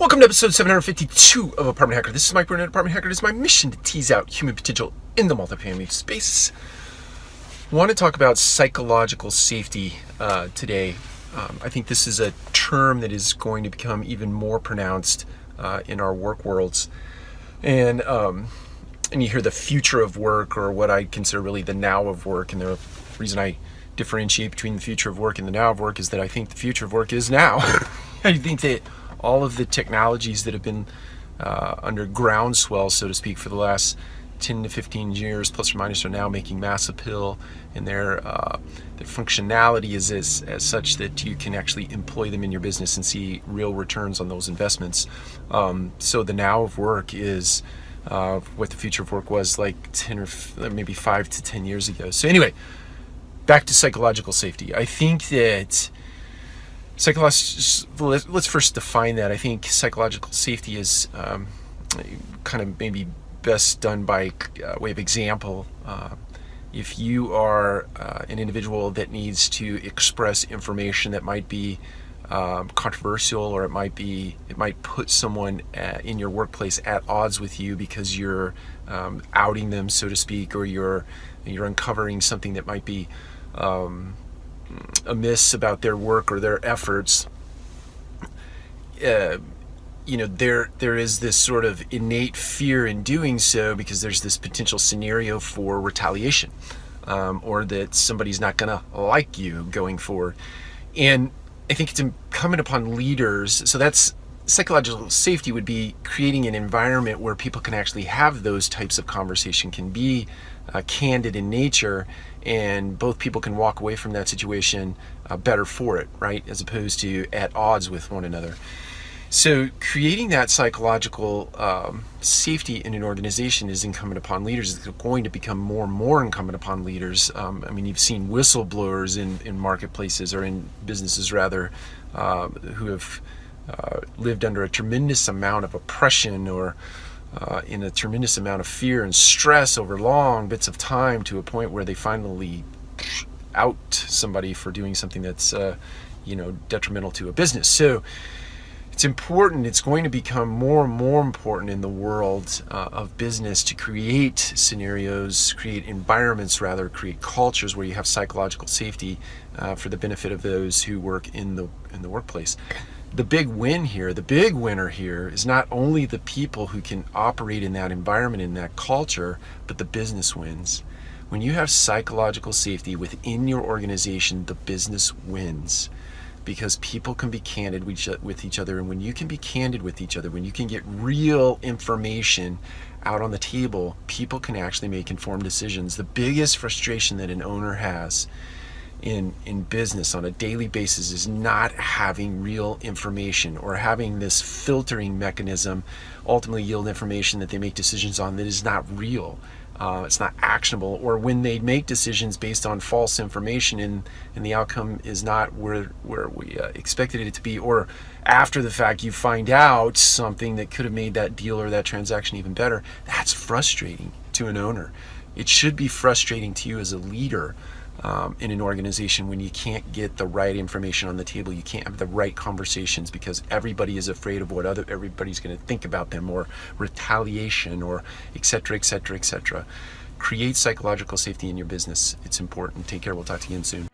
Welcome to episode 752 of Apartment Hacker. This is Mike Burnett, Apartment Hacker. It is my mission to tease out human potential in the multifamily space. I want to talk about psychological safety today. I think this is a term that is going to become even more pronounced in our work worlds. And you hear the future of work, or what I consider really the now of work. And the reason I differentiate between the future of work and the now of work is that I think the future of work is now. I think that all of the technologies that have been under groundswell, so to speak, for the last 10 to 15 years, plus or minus, are now making mass appeal, and their functionality is as such that you can actually employ them in your business and see real returns on those investments. So the now of work is what the future of work was like 10 or maybe 5 to 10 years ago. So anyway, back to psychological safety. I think that let's first define that. I think psychological safety is kind of maybe best done by way of example. If you are an individual that needs to express information that might be controversial, or it might put someone in your workplace at odds with you because you're outing them, so to speak, or you're uncovering something that might be amiss about their work or their efforts, there is this sort of innate fear in doing so, because there's this potential scenario for retaliation, or that somebody's not going to like you going forward. And I think it's incumbent upon leaders. So that's psychological safety, would be creating an environment where people can actually have those types of conversation, can be candid in nature, and both people can walk away from that situation better for it, right? As opposed to at odds with one another. So creating that psychological safety in an organization is incumbent upon leaders. It's going to become more and more incumbent upon leaders. You've seen whistleblowers in marketplaces, or in businesses rather, who have lived under a tremendous amount of oppression, or in a tremendous amount of fear and stress over long bits of time, to a point where they finally out somebody for doing something that's detrimental to a business. So it's important. It's going to become more and more important in the world of business to create scenarios, create environments, rather, create cultures where you have psychological safety for the benefit of those who work in the workplace. The big winner here is not only the people who can operate in that environment, in that culture, but the business wins. When you have psychological safety within your organization, the business wins, because people can be candid with each other. And when you can be candid with each other, when you can get real information out on the table, people can actually make informed decisions. The biggest frustration that an owner has in business on a daily basis is not having real information, or having this filtering mechanism ultimately yield information that they make decisions on that is not real. It's not actionable, or when they make decisions based on false information and the outcome is not where we expected it to be, or after the fact you find out something that could have made that deal or that transaction even better. That's frustrating to an owner. It should be frustrating to you as a leader in an organization when you can't get the right information on the table. You can't have the right conversations because everybody is afraid of what everybody's going to think about them, or retaliation, or et cetera, et cetera, et cetera. Create psychological safety in your business. It's important. Take care. We'll talk to you again soon.